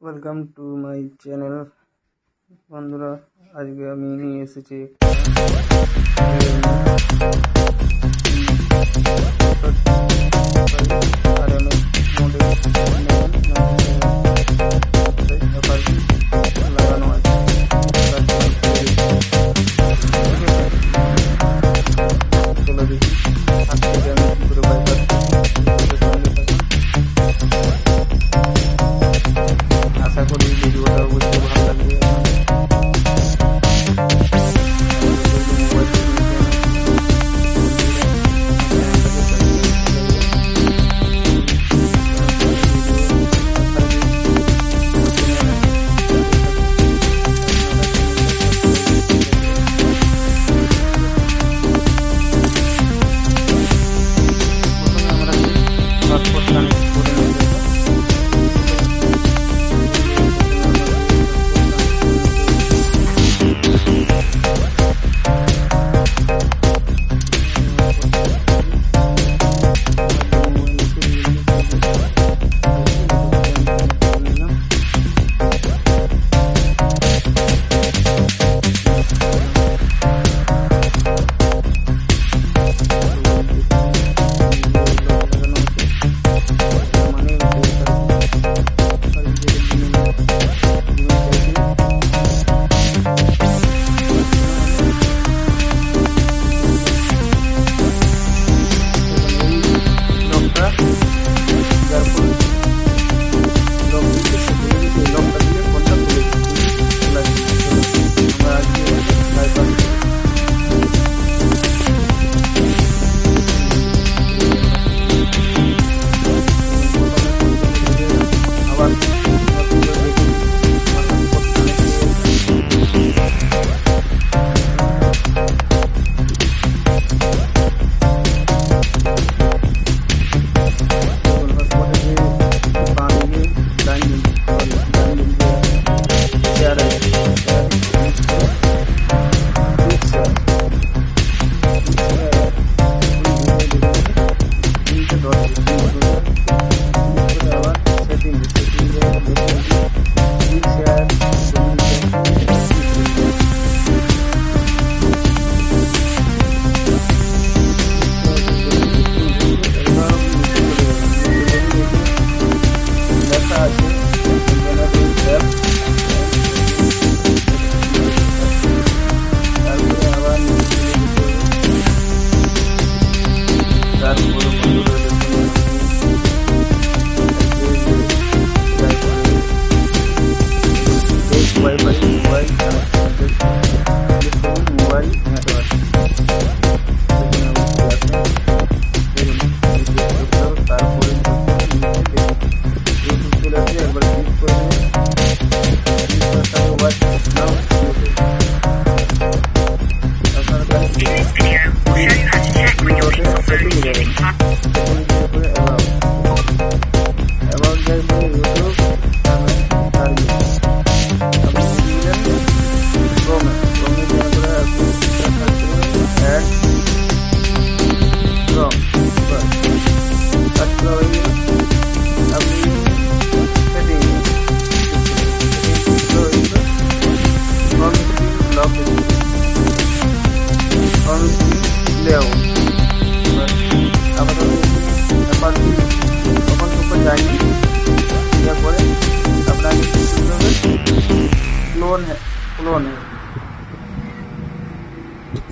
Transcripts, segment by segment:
Welcome to my channel. বন্ধুরা, আজকে আমি নিয়ে এসেছি লাগানো আছে। চলো দেখি হাত থেকে আমি কি করে বাইপাস আশা করি ভিডিওটা অবশ্যই ভালো লাগবে।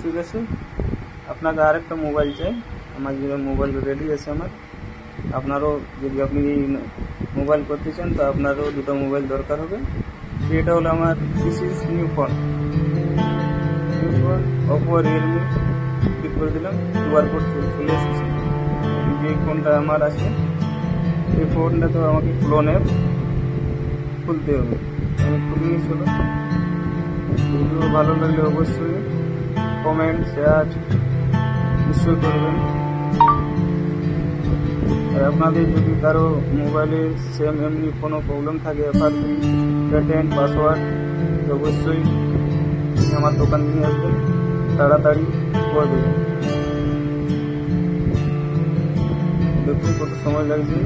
ঠিক আছে, আপনাকে আরেকটা মোবাইল চাই। আমার যে মোবাইল রেডি আছে আমার, আপনারও যদি আপনি মোবাইল করতে চান তো আপনারও দুটো মোবাইল দরকার হবে। এটা হলো আমার new phone Oppo Realme. Click করে দিলাম, QR কোড চলে এসেছে। যে ফোনটা আমার আছে এই ফোনটা তো আমাকে ক্লোনের খুলতে হবে। আমি খুলে নিয়ে চলো। ভিডিও ভালো লাগলে অবশ্যই কমেন্ট শেয়ার নিশ্চয়ই করবেন। আর আপনাদের যদি কারো মোবাইলে সেম এমনি কোনো প্রবলেম থাকে, প্যাটার্ন পাসওয়ার্ড, অবশ্যই আমার দোকান নিয়ে আসবেন, তাড়াতাড়ি করে দেবেন। দেখুন কত সময় লাগছে,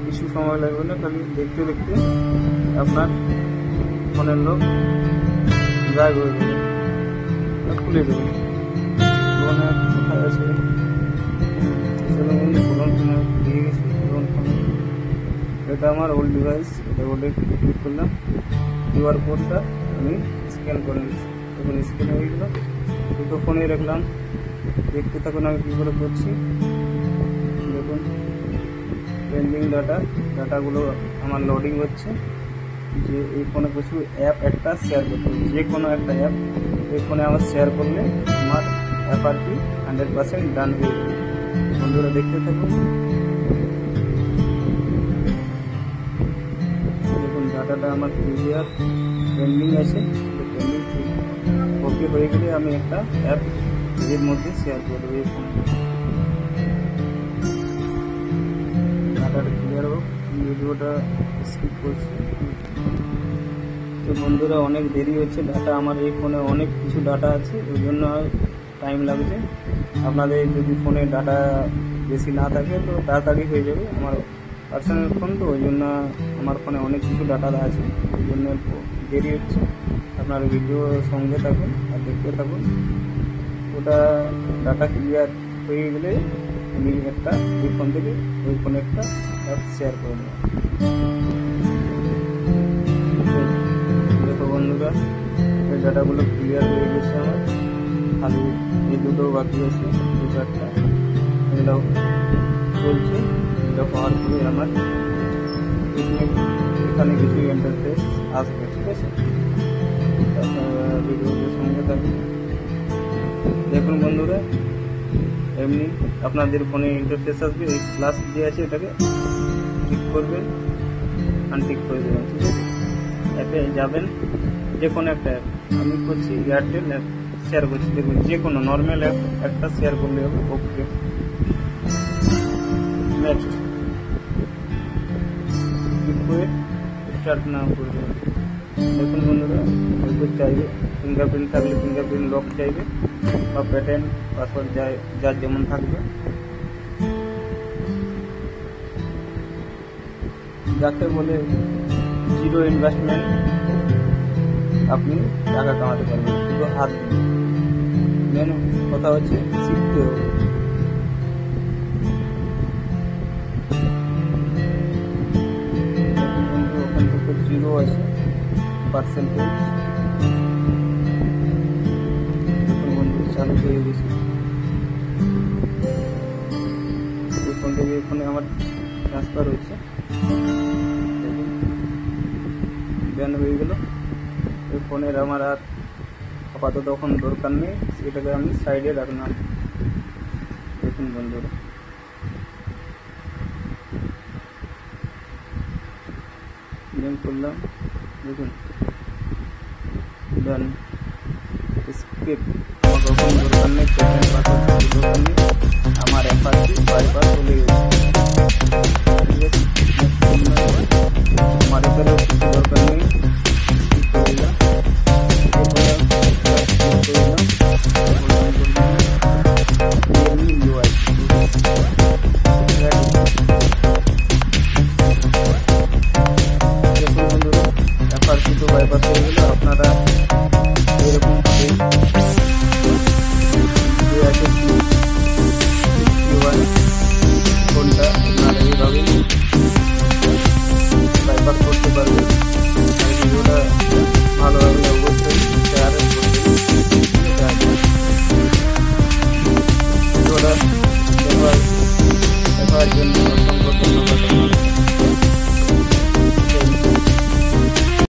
কিছু সময় লাগবে না, খালি দেখতে দেখতে আপনার ফোনের লোক গায়েব হয়ে যাবে, খুলে দেবে। ফোনে কোথায় আছে ফোন দিয়ে গেছি। এটা আমার ওল্ড ডিভাইস, এটা ওল্ডে ক্লিক করলাম, কিউআর কোডটা আমি স্ক্যান করে নিচ্ছি। এখন স্ক্যান হয়ে গেল, দুটো ফোনে রাখলাম, দেখতে থাকুন আমি কী করে করছি। দেখুন পেন্ডিং ডাটাগুলো আমার লোডিং হচ্ছে। যে এই ফোনে কিছু অ্যাপ একটা শেয়ার করতে হবে, যে কোনো একটা অ্যাপ এই ফোনে আমার শেয়ার করলে আমার অ্যাপ আর কি 100% ডান হয়ে যাবে। বন্ধুরা দেখতে থাকুন। দেখুন ডাটাটা আমার ক্লিয়ার পেন্ডিং আছে, পেন্ডিং ওকে হয়ে গেলে আমি একটা অ্যাপ এর মধ্যে শেয়ার করবো। এই ফোন ডাটাটা ক্লিয়ার হোক, ভিডিওটা স্কিপ করছি। তো বন্ধুরা অনেক দেরি হচ্ছে, ডাটা আমার এই ফোনে অনেক কিছু ডাটা আছে, ওই জন্য টাইম লাগছে। আপনাদের যদি ফোনে ডাটা বেশি না থাকে তো তাড়াতাড়ি হয়ে যাবে। আমার পার্সোনাল ফোন তো ওই জন্য আমার ফোনে অনেক কিছু ডাটা আছে, ওই জন্য দেরি হচ্ছে। আপনার ভিডিও সঙ্গে থাকুন আর দেখতে থাকুন। ওটা ডাটা ক্লিয়ার হয়ে গেলে আমি একটা এই ফোন থেকে ওই ফোনে একটা অ্যাপ শেয়ার করে দেবো। দেখো বন্ধুরা এই ডাটাগুলো ক্লিয়ার হয়ে গেছে আমার, খালি এই দুটো বাকি আছে, দু চারটা এটাও চলছে। এটা পাওয়ার পরে আমার এখানে কিছু ইন্টারফেস আসবে, ঠিক আছে? ভিডিওর সঙ্গে থাকবে। দেখুন বন্ধুরা এমনি আপনাদের ফোনে ইন্টারফেস আসবে, এই প্লাস যে আছে এটাকে ক্লিক করবেন, আনটিক করে দেবেন, ঠিক আছে? অ্যাপে যাবেন, যে কোনো একটা অ্যাপ, আমি করছি এয়ারটেল অ্যাপ শেয়ার করছি। দেখুন যে কোনো নর্মাল অ্যাপ একটা শেয়ার করলে হবে। ওকে নেক্সট ক্লিক করে স্টার্ট নাও করে দেবেন। দেখুন বন্ধুরা এরপর চাইবে ফিঙ্গারপ্রিন্ট থাকলে ফিঙ্গারপ্রিন্ট লক চাইবে, বা প্যাটার্ন পাসওয়ার্ড যার যেমন থাকবে। যাকে বলে জিরো ইনভেস্টমেন্ট আপনি টাকা কামাতে পারবেন শুধু হাত দিয়ে। মেন কথা হচ্ছে শিখতে হবে। ওখান থেকে জিরো আছে পার্সেন্টেজ, বন্ধু চালু হয়ে গেছে। ফোন থেকে এখানে আমার ট্রান্সফার হয়েছে, ব্যান হয়ে গেল। এই ফোনের আমার আর আপাতত এখন দরকার নেই, এটাকে আমি সাইডে রাখলাম। দেখুন বন্ধুরা গেম করলাম, দেখুন ডান স্কিপ। আমার কখন দরকার নেই, দরকার নেই, আমার অ্যাপ আছে, বারবার চলে গেছে।